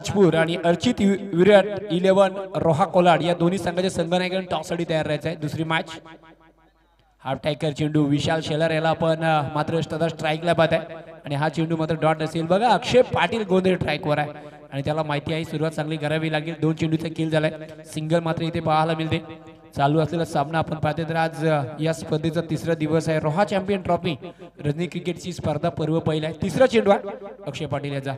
ताजपूर आणि अर्चित विराट 11 रोहा कोलाड या दोन्ही संघाच्या संघनायकांनी टॉससाठी तयार राहायचं आहे। दुसरी मॅच हाफ टायकर चेंडू विशाल शेलार याला आपण मात्र स्ट्राईकला पाहत आहे आणि हा चेंडू मात्र डॉट असेल। बघा अक्षय पाटील गोंधळे ट्रॅकवर आहे आणि त्याला माहिती आहे सुरुवात चांगली करावी लागेल। दोन चेंडूचा किल झालाय, सिंगल मात्र इथे पाहायला मिळते। चालू असलेला सामना आपण पाहतोय तर आज या स्पर्धेचा तिसरा दिवस आहे। रोहा चॅम्पियन ट्रॉफी रणजी क्रिकेटची स्पर्धा पर्व पहिला आहे। तिसरा चेंडू अक्षय पाटील याचा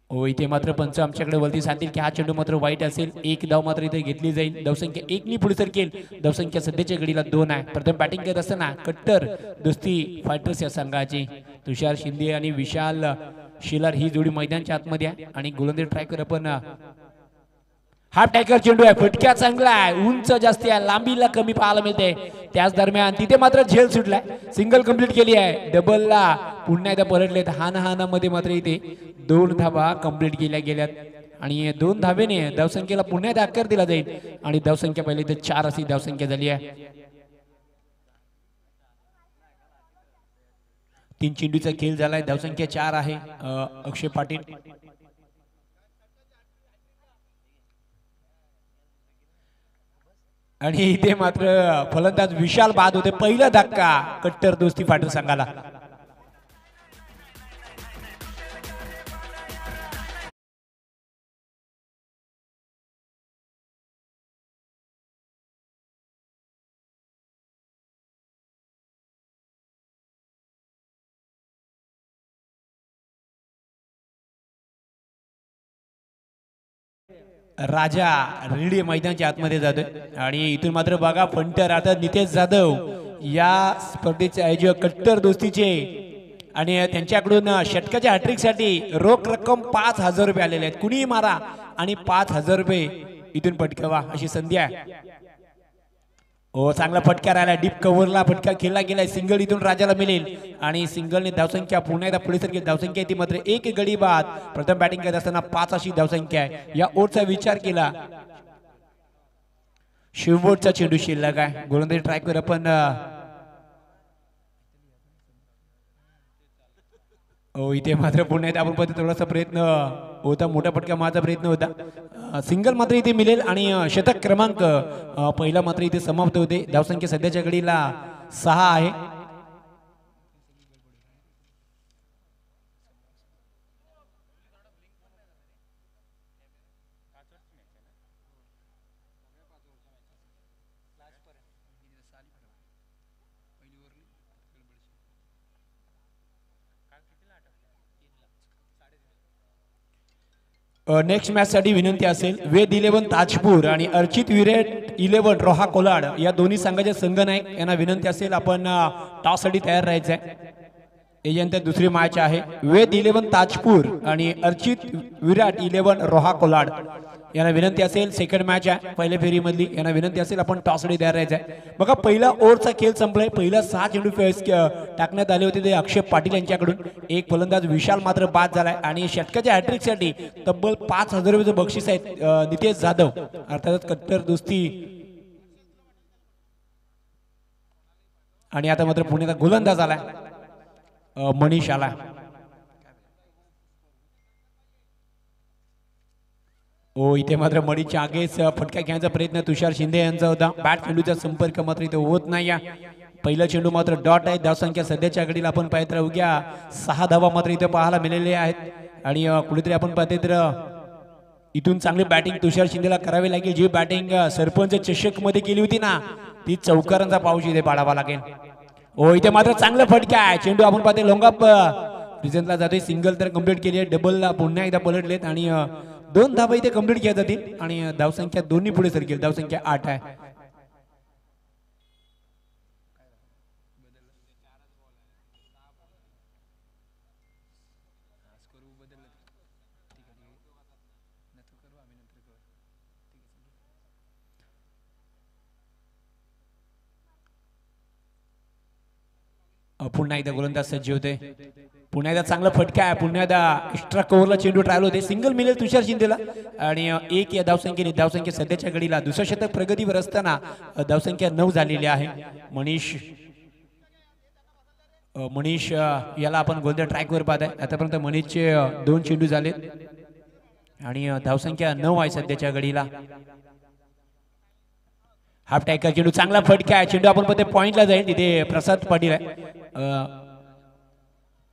हो इथे मात्र पंच आमच्याकडे वरती सांगतील की हा चेंडू मात्र वाईट असेल। एक धाव मात्र इथे घेतली जाईल। धावसंख्या 1 नी पुढे सरकेल। धावसंख्या सध्याच्या घडीला 2 आहे। प्रथम बॅटिंग करत असताना कट्टर दोस्ती फायटर्स या संघाची तुषार शिंदे आणि विशाल शेलार ही जोडी मैदानाच्या आतमध्ये आहे आणि गोलंदाज ट्रायकर आपण हाफ टायकर चेंडू आहे। फटक्या चांगला आहे, उंच जास्ती आहे, लांबीला कमी पाहायला मिळते। त्याच दरम्यान तिथे मात्र झेल सुटलाय, सिंगल कंप्लीट केली आहे। डबलला पुन्हा एकदा पलटलेत। हानाहानामध्ये मात्र इथे 2 धावा कंप्लीट केल्या गेल्यात आणि 2 धावेने धावसंख्येला पुन्हा एकदा आकार दिला जाईल आणि धावसंख्या पहिले इथे 4 अशी धावसंख्या झाली आहे। 3 चेंडूचा खेळ झालाय, धावसंख्या 4 आहे। अक्षय पाटील आणि इथे मात्र फलंदाज विशाल बाद होते। पहिला धक्का कट्टर दोस्ती फायटर संघाला। राजा रेडी मैदानाच्या आतमध्ये जातोय आणि इथून मात्र बघा फंटर आता नितेश जाधव या स्पर्धेचे आयोजक कट्टर दोस्तीचे आणि त्यांच्याकडून षटकाच्या हॅट्रिक साठी रोख रक्कम 5000 रुपये आलेले आहेत। कुणीही मारा आणि 5000 रुपये इथून पटकावा अशी संधी आहे। हो चांगला फटका राहिला, डीप कव्हरला फटका खेळला गेलाय। सिंगल इथून राजाला मिळेल आणि सिंगलने धावसंख्या पुन्हा एकदा पुढे सरकेल। धावसंख्या ती मात्र 1 गडी बाद। प्रथम बॅटिंग करत असताना 5 अशी धावसंख्या आहे। या ओटचा विचार केला शिवबोटचा चेंडू शिल्लक आहे। गोलंदाजी ट्राय कर आपण हो इथे मात्र पुन्हा एकदा आपण पाहतो थोडासा प्रयत्न होता, मोठा फटका मारचा प्रयत्न होता। सिंगल मात्र इथे मिळेल आणि शतक क्रमांक पहिला मात्र इथे समाप्त होते। धावसंख्या सध्याच्या घडीला 6 आहे। नेक्स्ट मॅच साठी विनंती असेल वेद 11 ताजपूर आणि अर्चित विराट 11 रोहा कोलाड या दोन्ही संघाचे संघनायक यांना विनंती असेल आपण टॉस साठी तयार राहायचं आहे। यानंतर दुसरी मॅच आहे वेद 11 ताजपूर आणि अर्चित विराट 11 रोहा कोलाड यांना विनंती असेल सेकंड मॅच आहे पहिल्या फेरीमधली, यांना विनंती असेल आपण टॉस साठी तयार राहायचं आहे। बघा पहिला ओव्हरचा खेळ संपलाय। पहिला 6 चेंडू टाकण्यात आले होते ते अक्षय पाटील यांच्याकडून। एक फलंदाज विशाल मात्र बाद झालाय आणि षटकाच्या हॅट्रिक साठी तब्बल 5000 रुपयाचं बक्षीस आहे। नितेश जाधव अर्थातच कट्टर दोस्ती आणि आता मात्र पुण्याचा गोलंदाज आलाय मनीष आला। हो इथे मात्र मणीच्या आगेच फटका घेण्याचा प्रयत्न तुषार शिंदे यांचा होता। बॅट चेंडूचा संपर्क मात्र इथे होत नाही। पहिला चेंडू मात्र डॉट आहे। धावसंख्या सध्याच्या घडीला आपण पाहत राहू घ्या 6 धावा मात्र इथे पाहायला मिळालेले आहेत आणि कुठेतरी आपण पाहतोय तर इथून चांगली बॅटिंग तुषार शिंदेला करावी लागेल। जी बॅटिंग सरपंच चषक मध्ये केली होती ना ती चौकारांचा पाऊस इथे पाडावा लागेल। हो इथे मात्र चांगला फटका आहे। चेंडू आपण पाहतोय लॉंगअप रिजनला जातोय। सिंगल तर कंप्लीट केली आहे, डबलला पुन्हा एकदा पलटलेत आणि 2 धावा इथे कंप्लीट केल्या जातील आणि धावसंख्या 2 नी पुढे सरकेल। धावसंख्या 8 आहे। पुन्हा एकदा गोलंदाज सज्ज होते। पुन्हा एकदा चांगला फटका आहे। पुन्हा एकदा एक्स्ट्रा कव्हरला चेंडू ट्रायल होते। सिंगल मिळेल तुषार शिंदेला आणि 1 या धावसंख्येने धावसंख्या सध्याच्या घडीला दुसऱ्या शतक प्रगतीवर असताना धावसंख्या 9 झालेली आहे। मनीष याला आपण गोलंदाज ट्रॅकवर पाहत आहे। आतापर्यंत मनीषचे 2 चेंडू झाले। आणि धावसंख्या 9 आहे सध्याच्या घडीला. हाफ टॅकर चेंडू चांगला फटका आहे. चेंडू आपण पॉइंट पॉइंटला जाईल. तिथे प्रसाद पाटील आहे.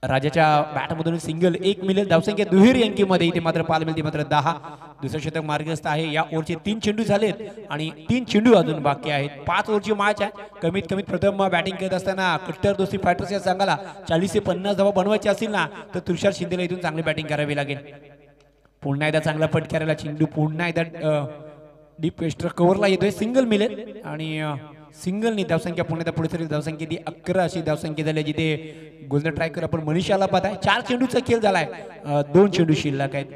राजाच्या बॅटमधून सिंगल 1 मिळेल. धावसंख्या दुहेरी अंकीमध्ये इथे मात्र पाल मिळते मात्र 10. दुसरं षटक मार्गस्थ आहे. या ओव्हरचे 3 चेंडू झालेत आणि 3 चेंडू अजून बाकी आहेत. 5 ओव्हरची मॅच आहे. कमीत कमीत प्रथम बॅटिंग करत असताना कट्टर दोस्ती फायटर्स या संघाला 40 ते 50 धावा बनवायची असतील ना तर तुषार शिंदेला इथून चांगली बॅटिंग करावी लागेल. पुन्हा एकदा चांगला फटकारायला चेंडू पुन्हा एकदा डीप वेस्टर कव्हरला येतोय. सिंगल मिळेल आणि सिंगलनी धावसंख्या पुण्यात पुढे सरी धावसंख्या ती 11 अशी धावसंख्या झाली. जिथे गोल्डन ट्रायकर आपण मनीषाला पाहत आहे. 4 चेंडूचा खेळ झालाय. 2 चेंडू शिल्लक आहेत.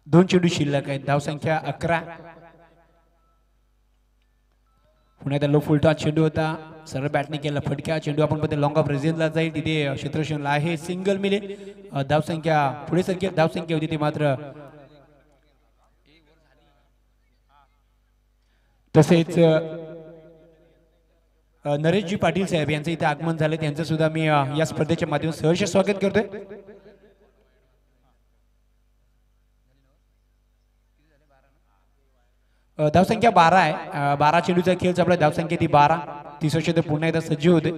दोन चेंडू शिल्लक आहेत. धावसंख्या 11. पुण्यात लो फुलटॉस चेंडू होता. सरळ बॅटने केला फटका. चेंडू आपण पद्धती लॉंग ऑफ रेझिनला जाईल. तिथे क्षेत्रक्षणला आहे. सिंगल मिळेल. धावसंख्या पुढे सरकी धावसंख्या होती ती मात्र तसेच नरेशजी पाटील साहेब यांचं इथे आगमन झालं. त्यांचं सुद्धा मी या स्पर्धेच्या माध्यमातून सहर्ष स्वागत करतोय. धावसंख्या 12 आहे. 12 चेंडूचा खेळ आपल्या धावसंख्या ती 12. तिसरं षटक पुन्हा एकदा सज्ज होते.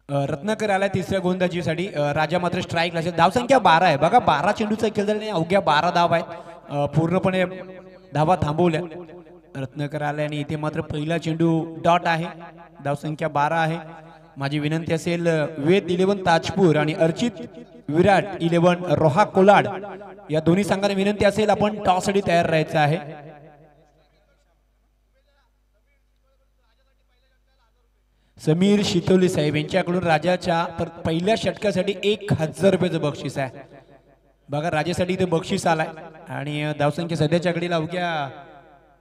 रत्नाकर आला तिसऱ्या गोलंदाजीसाठी. राजा मात्र स्ट्राईक असेल. धावसंख्या 12 आहे. बघा 12 चेंडूचा खेळ झाला. अवघ्या 12 धावा आहेत. पूर्णपणे धावा थांबवल्या. रत्नाकर आला आणि इथे मात्र पहिला चेंडू डॉट आहे. धावसंख्या 12 आहे. माझी विनंती असेल वेद 11 ताजपूर आणि अर्चित विराट 11 रोहा कोलाड या दोन्ही संघांना विनंती असेल आपण टॉससाठी तयार राहायचं आहे. समीर शितोले साहेब यांच्याकडून राजाच्या पहिल्या षटकासाठी 1000 रुपयाचं बक्षीस आहे. बघा राजासाठी इथे बक्षीस आलाय आणि धावसंख्या सध्याच्या घडीला अवघ्या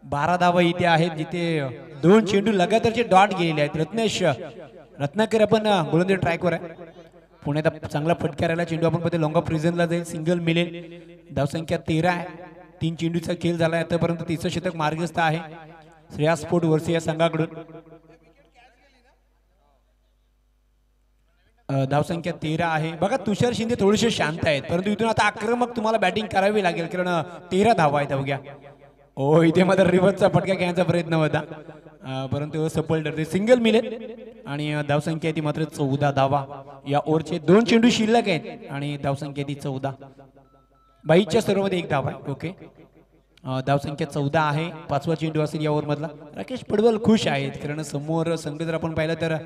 12 धावा इथे आहेत. जिथे 2 चेंडू लगातारचे डॉट गेलेले आहेत. रत्नाकर आपण गोलंदाज ट्रॅकवर आहे. पुण्यात चांगला फटकारायला चेंडू आपण पद्धती लॉंग ऑफ रिझनला जाईल. सिंगल मिळेल. धावसंख्या 13 आहे. 3 चेंडूचा खेळ झाला. आतापर्यंत तिसरं षटक मार्गस्थ आहे श्रेया स्पोर्ट वर्सी या संघाकडून. धावसंख्या 13 आहे. बघा तुषार शिंदे थोडेसे शांत आहेत परंतु इथून आता आक्रमक तुम्हाला बॅटिंग करावी लागेल कारण 13 धावा आहेत अवघ्या. ओ इथे मात्र रिव्हर्सचा फटका घेण्याचा प्रयत्न होता परंतु सफल ठरते. सिंगल मिळेल आणि धावसंख्या ती मात्र 14 धावा. या ओव्हरचे 2 चेंडू शिल्लक आहेत आणि धावसंख्या ती 14. बाईच्या सर्वमध्ये 1 धावा आहे. ओके धावसंख्या 14 आहे. 5वा चेंडू असेल या ओव्हर मधला. राकेश पडवल खुश आहेत कारण समोर संघ जर आपण पाहिलं तर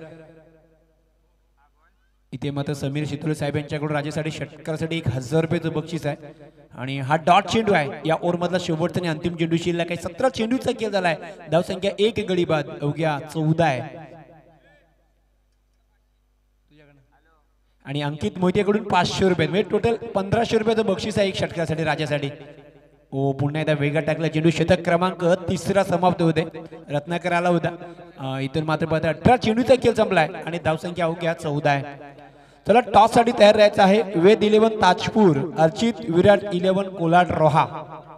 इथे मात्र समीर शितोले साहेब यांच्याकडून राजासाठी षटकासाठी 1000 रुपयाचं बक्षीस आहे आणि हा डॉट चेंडू आहे. या ओव्हर मधला शेवटचा आणि अंतिम चेंडू शिल्लक आहे. 17 चेंडूचा खेळ झालाय. धावसंख्या 1 गडी बाद अवघ्या 14 आहे. आणि अंकित मोहितेकडून 500 रुपये म्हणजे टोटल 1500 रुपयाचं बक्षीस आहे 1 षटकासाठी राजासाठी. ओ पुन्हा एकदा वेगा टाकला चेंडू. शतक क्रमांक 3 समाप्त होते. रत्नाकर आला होता. इथून मात्र 18 चेंडूचा खेळ संपलाय आणि धावसंख्या अवघ्या 14 आहे. चला टॉस साठी तयार राहायचं आहे. वेद 11 ताजपूर अर्चित विराट 11 कोलाड रोहा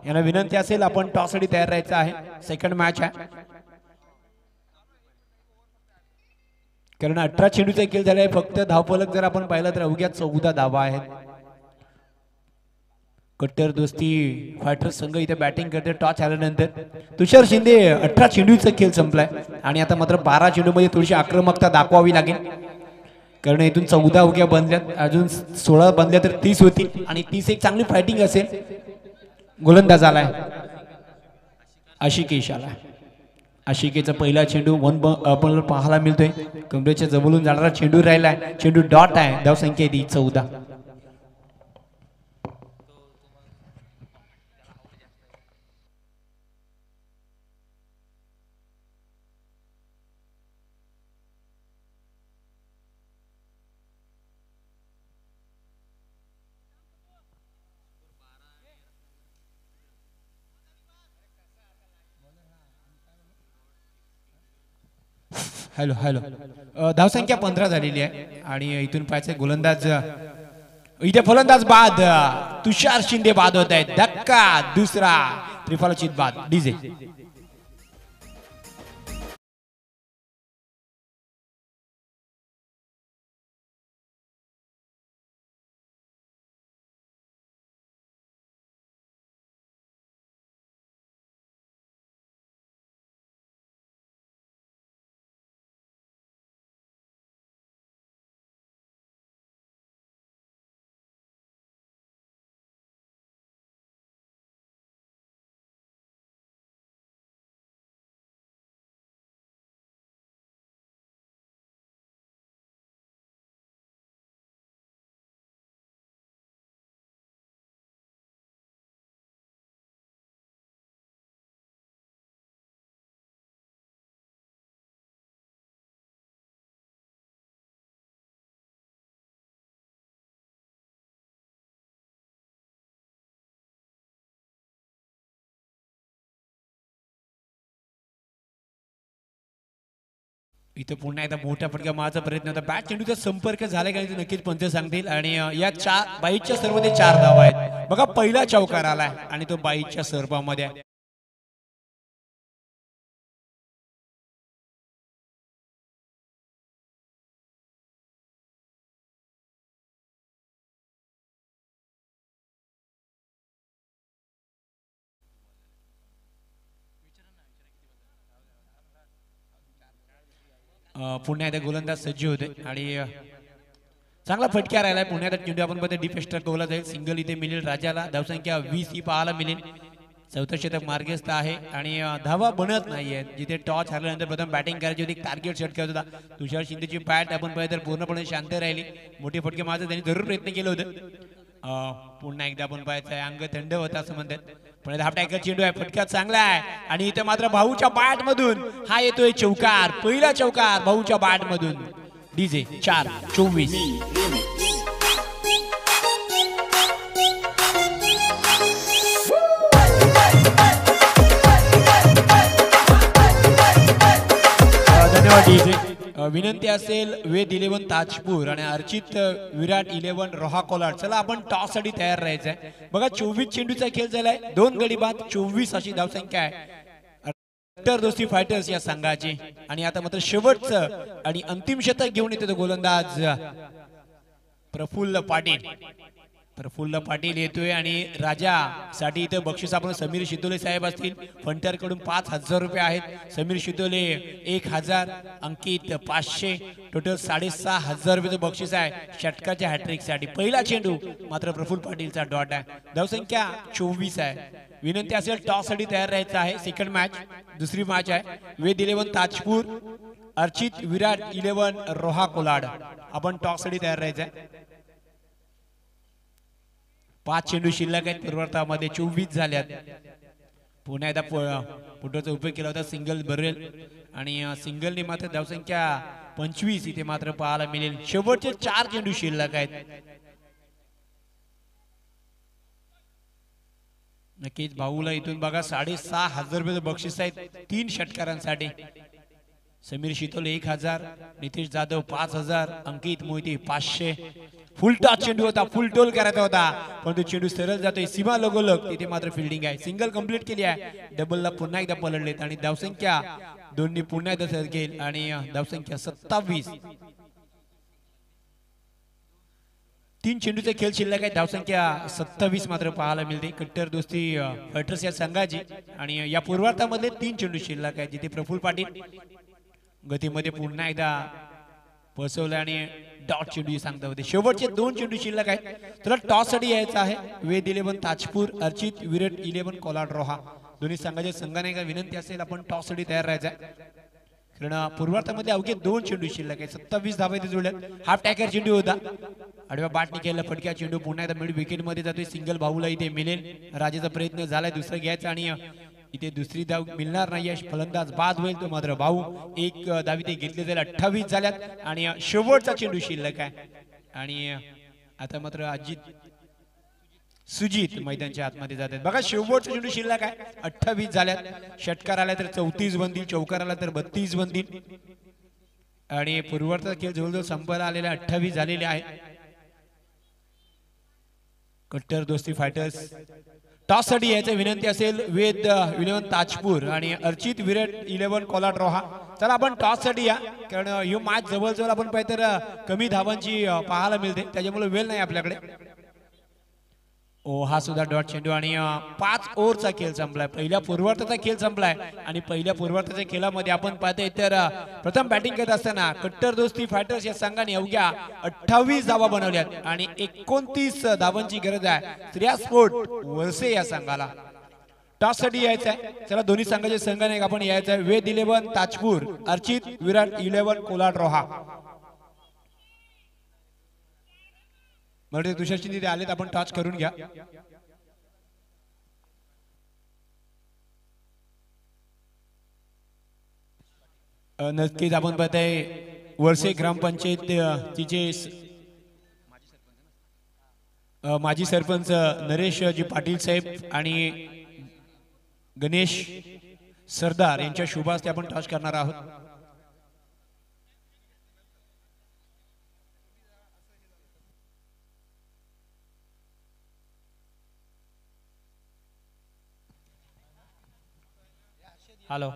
यांना विनंती असेल आपण टॉस साठी तयार राहायचं आहे. सेकंड मॅच आहे कारण 18 चेंडूचा खेळ झालाय. फक्त धावफलक जर आपण पाहिलं तर अवघ्या 14 धावा आहेत. कट्टर दोस्ती फायटर संघ इथे बॅटिंग करते. टॉस आल्यानंतर तुषार शिंदे 18 चेंडूचा खेळ संपलाय आणि आता मात्र 12 चेंडूमध्ये थोडीशी आक्रमकता दाखवावी लागेल कारण इथून 14 अवघ्या बनल्यात. अजून 16 बनल्या तर 30 होती आणि 30 एक चांगली फायटिंग असेल. गोलंदाज आलाय आशिकेश आला. आशिकेचा पहिला चेंडू आपण पाहायला मिळतोय. कमरेच्या जवळून जाणारा चेंडू राहिलाय. चेंडू डॉट आहे. धावसंख्या ती 14. हॅलो हॅलो धावसंख्या 15 झालेली आहे आणि इथून पाहायचं गोलंदाज इथे फलंदाज बाद तुषार शिंदे बाद होत आहेत धक्का दुसरा त्रिफलचित बाद डीजे इथं पुन्हा एकदा मोठ्या फटका मारायचा प्रयत्न होता बॅट चेंडूचा संपर्क झाला का ते नक्कीच पंच सांगतील आणि या बाईच्या सर्वमध्ये 4 धावा आहेत बघा पहिला चौकार आलाय आणि तो बाईच्या सर्वामध्ये पुन्हा एकदा गोलंदाज सज्ज होते आणि चांगला फटका राहिलाय पुण्यात चेंडू आपण मध्ये डीप एक्स्ट्रा टोला जाईल सिंगल इथे मिळेल राजाला धावसंख्या 20 ही पाहायला मिळेल चौथं शतक मार्गस्थ आहे आणि धावा बनत नाहीये जिथे टॉस हरल्यानंतर प्रथम बॅटिंग करायची होती टार्गेट सेट करत होता तुषार शिंदेची बॅट आपण पाहिजे तर पूर्णपणे शांत राहिली मोठे फटके मारत त्यांनी जरूर प्रयत्न केले होते पुन्हा एकदा आपण पाहायचं अंग थंड होता असं म्हणतात पण हाफ टॅकर चेंडू आहे फटका चांगला आहे आणि इथे मात्र भाऊच्या बॅट मधून हा येतोय चौकार पहिला चौकार भाऊच्या बॅट मधून डीजे 4-24 धन्यवाद डीजे विनंती असेल वेद 11 ताजपूर आणि अर्चित विराट 11 रोहा कोलाड चला आपण टॉस साठी तयार राहायचं आहे बघा 24 चेंडूचा खेळ झालाय 2 गडी बाद 24 अशी धावसंख्या आहे कट्टर दोस्ती फायटर्स या संघाची आणि आता मात्र शेवटचं आणि अंतिम शतक घेऊन येतो गोलंदाज प्रफुल्ल पाटील येतोय आणि राजा साठी इथे बक्षीस आपण समीर शितोले साहेब असतील फंटर कडून 5,000 रुपये आहेत समीर शितोले 1,000 अंकित 500 टोटल 6,500 रुपयाचं बक्षीस आहे षटकाच्या हॅट्रिक साठी पहिला चेंडू मात्र प्रफुल्ल पाटीलचा डॉट आहे धावसंख्या 24 आहे विनंती असेल टॉस साठी तयार राहायचं आहे सेकंड मॅच दुसरी मॅच आहे वेद 11 ताजपूर अर्चित विराट 11 रोहा कोलाड आपण टॉस साठी तयार राहायचं आहे 5 चेंडू शिल्लक आहेत पूर्वार्धामध्ये 24 झाल्यात पुन्हा एकदा पुटचा उपयोग केला होता सिंगल भरेल आणि सिंगलने मात्र धावसंख्या 25 इथे मात्र पाहायला मिळेल शेवटचे 4 चेंडू शिल्लक आहेत नक्कीच भाऊला इथून बघा 6,500 रुपये बक्षीस आहेत 3 षटकारांसाठी समीर शितोले 1,000 नितेश जाधव 5,000 अंकित मोहिते 500 फुल टॉस चेंडू होता फुल टोल करायचा होता पण तो चेंडू सरळ जातोय सीमा लगोलग तिथे मात्र फिल्डिंग आहे सिंगल कंप्लीट केली आहे डबलला पुन्हा एकदा पलटलेत आणि धावसंख्या दोन्ही पुन्हा एकदा सरकेल आणि धावसंख्या 27 3 चेंडूचे खेळ शिल्लक आहे धावसंख्या 27 मात्र पाहायला मिळते कट्टर दोस्ती फायटर्स या संघाची आणि या पूर्वार्धामध्ये 3 चेंडू शिल्लक आहे जिथे प्रफुल्ल पाटील गतीमध्ये पुन्हा एकदा बसवलं आणि डॉट चेंडू सांगता होते शेवटचे 2 चेंडू शिल्लक आहेत तर टॉस साठी यायचं आहे वेद 11 ताजपूर अर्चित विराट 11 कोलाड रोहा दोन्ही संघाच्या संघाने विनंती असेल आपण टॉस साठी तयार राहायचं आहे कारण पूर्वार्धामध्ये अवघे 2 चेंडू शिल्लक आहे 27 धावा इथे जोडल्यात हाफ टॅकर चेंडू होता आडव्या बाटने केलेला फटक्या चेंडू पुन्हा एकदा मिड विकेट मध्ये जातोय सिंगल भाऊला इथे मिळेल राजाचा प्रयत्न झालाय दुसरं घ्यायचा आणि इथे दुसरी धाव मिळणार नाही फलंदाज बाद होईल तो मात्र भाऊ एक धाव इथे घेतले जाईल 28 झाल्यात आणि शेवटचा चेंडू शिल्लक आहे आणि आता मात्र अजित सुजित मैदानच्या आतमध्ये जातात बघा शेवटचा चेंडू शिल्लक आहे 28 झाल्यात षटकार आला तर 34 बनतील चौकार आला तर 32 बनतील आणि पूर्वार्धाचा खेळ जवळजवळ संपायला आलेला 28 झालेले आहे. कट्टर दोस्ती फायटर्स टॉस साठी यायची विनंती असेल वेद 11 ताजपूर आणि अर्चित विराट 11 कोलाड रोहा. चला आपण टॉस साठी या, कारण ही मॅच जवळजवळ आपण पाहिजे तर कमी धावांची पाहायला मिळते, त्याच्यामुळे वेळ नाही आपल्याकडे. ओ हा सुद्धा डॉट चेंडू आणि 5 ओव्हरचा खेळ संपलाय. पहिल्या पूर्वार्धाचा खेळ संपलाय आणि पहिल्या पूर्वार्धाच्या खेळामध्ये आपण पाहतोय तर प्रथम बॅटिंग करत असताना कट्टर दोस्ती फायटर्स या संघाने अवघ्या 28 धावा बनवल्यात आणि 29 धावांची गरज आहे श्रेया स्पोर्ट वळसे या संघाला. टॉस साठी यायचं आहे. चला दोन्ही संघाचे संघाने आपण यायचं आहे. वेद 11 ताजपूर, अर्चित विराट 11 कोलाड रोहा. म्हणजे तुषारची तिथे आलेत, आपण टॉच करून घ्या. नक्कीच आपण पाहताय वळसे ग्रामपंचायत तिचे माजी सरपंच नरेशजी पाटील साहेब आणि गणेश सरदार यांच्या शुभ हस्ते आपण टॉच करणार आहोत. Hello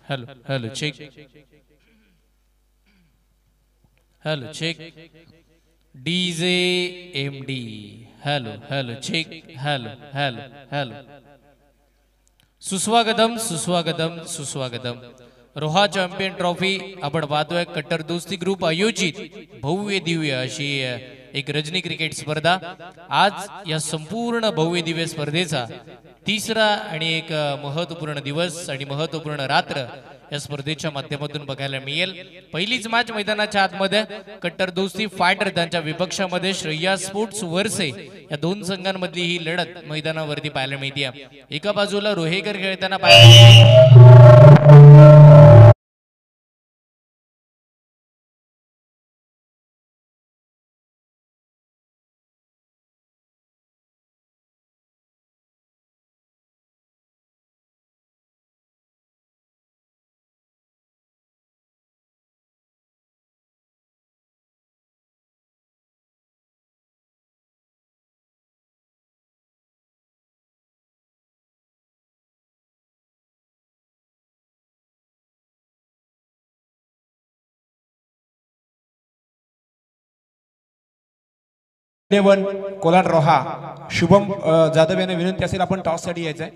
hello hello check hello check DJ MD hello hello check hello hello hello सुस्वागतम सुस्वागतम सुस्वागतम. रोहा चॅम्पियन ट्रॉफी आपण पाहतोय कट्टर दोस्ती ग्रुप आयोजित भव्य दिव्य अशी एक रजनी क्रिकेट स्पर्धा. आज या संपूर्ण भव्य दिव्य स्पर्धेचा तिसरा आणि एक महत्वपूर्ण दिवस आणि महत्वपूर्ण रात्र या स्पर्धेच्या माध्यमातून बघायला मिळेल. पहिलीच मॅच मैदानाच्या आतमध्ये कट्टर दोस्ती फायटर त्यांच्या विपक्षामध्ये श्रेया स्पोर्ट्स वर्से या दोन संघांमधली ही लढत मैदानावरती पाहायला मिळते. एका बाजूला रोहेकर खेळताना कोलाड रोहा शुभम जाधव यांना विनंती असेल आपण टॉस साठी यायचंय.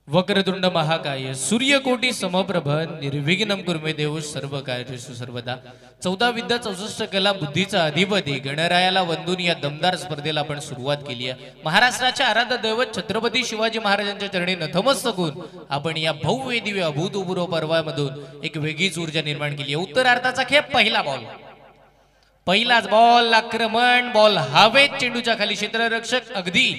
वक्रतुंड महाकाय सूर्यकोटी समप्रभ निर्विघ्नं कुर्मे देव सर्व कार्येषु सर्वदा. 14 विद्या 64 कला बुद्धीचा अधिपती गणरायाला वंदून या दमदार स्पर्धेला आपण सुरुवात केली आहे. महाराष्ट्राच्या आराध्य दैवत छत्रपती शिवाजी महाराजांच्या चरणी नतमस्तक होऊन आपण या भव्य दिव्य अभूतपूर्व पर्वामधून एक वेगळीच ऊर्जा निर्माण केली आहे. उत्तरार्धाचा खेळ पहिला बॉल, पहिलाच बॉल आक्रमण, बॉल हवेत, चेंडूच्या खाली क्षेत्ररक्षक अगदी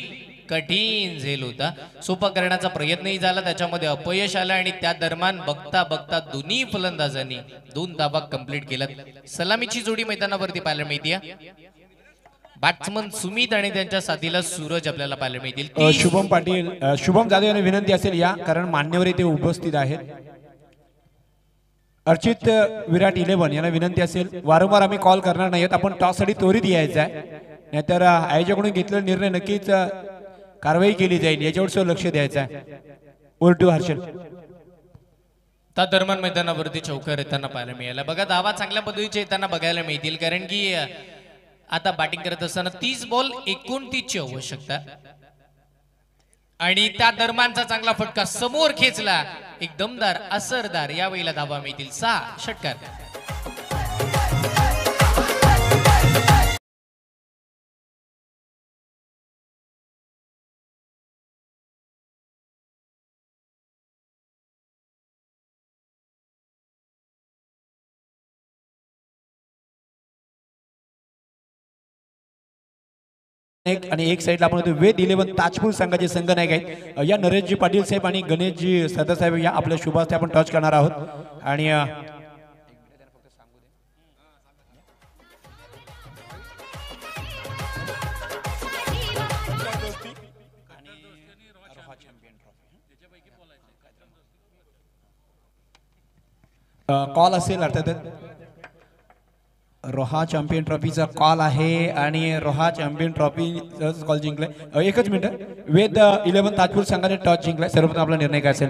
कठीण झेल होता. सोपा करण्याचा प्रयत्नही झाला, त्याच्यामध्ये अपयश आला आणि त्या दरम्यान बघता बघता दोन्ही फलंदाजांनी 2 धावा कंप्लीट केल्यात. सलामीची जोडी मैदानावरती पाहायला मिळते. बॅट्समन सुमित आणि त्यांच्या साथीला सूरज आपल्याला पाहायला मिळतील. शुभम पाटील शुभम जाधव यांना विनंती असेल या, कारण मान्यवर इथे उपस्थित आहेत. अर्चित विराट 11 यांना विनंती असेल, वारंवार आम्ही कॉल करणार नाहीत, आपण टॉस साठी त्वरित यायचं आहे, नाहीतर आयोजकांकडून घेतलेला निर्णय नक्कीच कारवाई केली जाईल, याच्यावर लक्ष द्यायचं आहे. Over to Harshal. त्या दरम्यान मैदानावरती चौकार येताना पाहायला मिळाला. बघा धावा चांगल्या पद्धतीचे येताना बघायला मिळतील, कारण की आता बॅटिंग करत असताना 30 बॉल 29 ची आवश्यकता आणि त्या दरम्यानचा चांगला फटका समोर खेचला, एक दमदार असरदार, यावेळेला धावा मिळतील 6 षटकार. एक आणि एक साईडला आपण होतो वेद 11 ताजपूर संघाचे संघनायक आहेत या नरेशजी पाटील साहेब आणि गणेशजी सदासाहेब या आपल्या शुभ हस्ते आपण टच करणार आहोत आणि कॉल असेल अर्थातच रोहा चॅम्पियन ट्रॉफीचा कॉल आहे आणि रोहा चॅम्पियन ट्रॉफी कॉल जिंकलाय एकच मिनिट वेद 11 ताजपूर संघाने टॉस जिंकलाय सर्वप्रथम आपला निर्णय काय असेल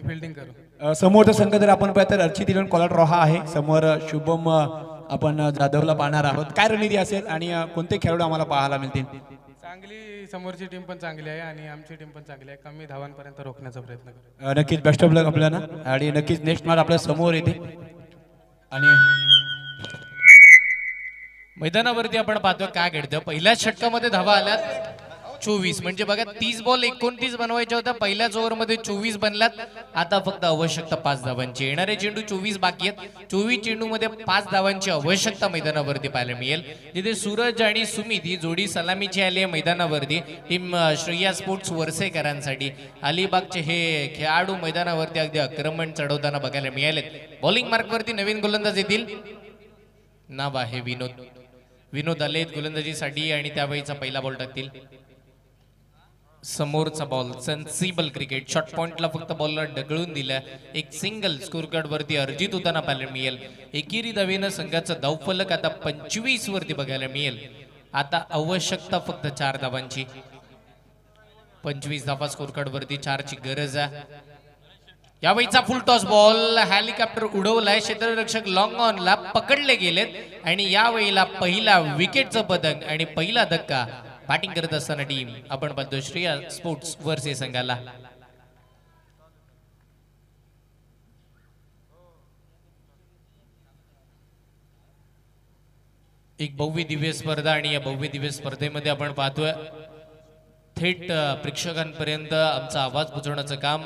फिल्डिंग करू समोरचा संघ जर आपण पाहिलं तर अर्चित 11 कॉलर रोहा आहे समोर शुभम आपण जाधवला पाहणार आहोत काय रणनीती असेल आणि कोणते खेळाडू आम्हाला पाहायला मिळतील चांगली समोरची टीम पण चांगली आहे आणि आमची टीम पण चांगली आहे कमी धावांपर्यंत रोखण्याचा प्रयत्न करू नक्कीच बेस्ट ऑफ लक आपल्याला आणि नक्कीच नेक्स्ट मॅच आपल्या समोर येते आणि मैदानावरती आपण पाहतोय काय घडतं पहिल्याच षटकामध्ये धावा आल्यात 24 म्हणजे बघा 30 बॉल 29 बनवायच्या होत्या पहिल्याच ओव्हरमध्ये 24 बनल्यात आता फक्त आवश्यकता 5 धावांची येणारे चेंडू 24 बाकी आहेत 24 चेंडूमध्ये 5 धावांची आवश्यकता मैदानावरती पाहायला मिळेल जिथे सूरज आणि सुमित ही जोडी सलामीची आली आहे मैदानावरती टीम श्रेया स्पोर्ट्स वरसेकरांसाठी अलिबागचे हे खेळाडू मैदानावरती अगदी आक्रमण चढवताना बघायला मिळालेत बॉलिंग मार्कवरती नवीन गोलंदाज येतील नाव आहे विनोद आलेत गोलंदाजीसाठी आणि त्यावेळीचा पहिला बॉल टाकतील समोरचा बॉल सेन्सिबल क्रिकेट शॉर्ट पॉइंटला फक्त बॉलला ढकलून दिला एक सिंगल स्कोर कार्ड वरती अर्जित होताना पाहायला मिळेल एकेरी धावेनं संघाचा धावफलक आता 25 वरती बघायला मिळेल आता आवश्यकता फक्त 4 धावांची 25 धावा स्कोर कार्ड वरती 4 ची गरज आहे यावेळीचा फुल टॉस बॉल हेलिकॉप्टर उडवलाय क्षेत्ररक्षक लॉंग ऑनला पकडले गेलेत आणि यावेळीला पहिला विकेटचं पदक आणि पहिला धक्का बॅटिंग करत असताना टीम आपण पाहतो श्रेया स्पोर्ट्स वर्से संघाला एक भव्य दिव्य स्पर्धा आणि या भव्य दिव्य स्पर्धेमध्ये आपण पाहतोय थेट प्रेक्षकांपर्यंत आमचा आवाज पोहोचवण्याचं काम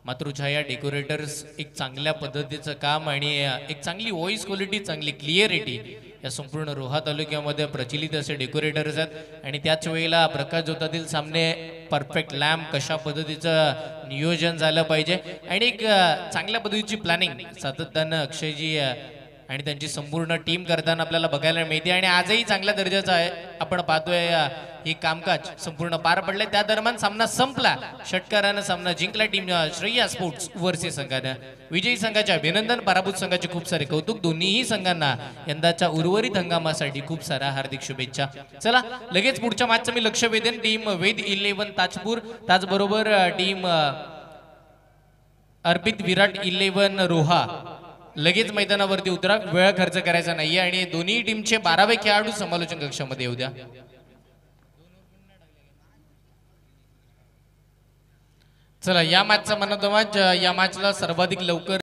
मातृछाया डेकोरेटर्स एक चांगल्या पद्धतीचं काम आणि एक चांगली व्हॉइस क्वालिटी चांगली क्लिअरिटी या संपूर्ण रोहा तालुक्यामध्ये प्रचलित असे डेकोरेटर्स आहेत आणि त्याच वेळेला प्रकाश जोतातील सामने परफेक्ट लॅम्प कशा पद्धतीचं नियोजन झालं पाहिजे आणि एक चांगल्या पद्धतीची प्लॅनिंग सातत्यानं अक्षयजी आणि त्यांची संपूर्ण टीम करताना आपल्याला बघायला मिळते आणि आजही चांगल्या दर्जाचं आहे आपण पाहतोय हे कामकाज संपूर्ण पार पडले त्या दरम्यान सामना संपला षटकारानं सामना जिंकला टीम श्रेया स्पोर्ट्स वर्से संघानं विजयी संघाचे अभिनंदन पराभूत संघाचे खूप सारे कौतुक दोन्हीही संघांना यंदाच्या उर्वरित हंगामासाठी खूप साऱ्या हार्दिक शुभेच्छा चला लगेच पुढच्या मॅचचं मी लक्ष वेधेन टीम वेद 11 ताजपूर त्याचबरोबर टीम अर्पित विराट 11 रोहा लगेच मैदानावरती उतरा वेळ खर्च करायचा नाहीये आणि दोन्ही टीमचे 12वे खेळाडू समालोचन कक्षामध्ये येऊ द्या चला या मॅचचा मन या मॅचला सर्वाधिक लवकर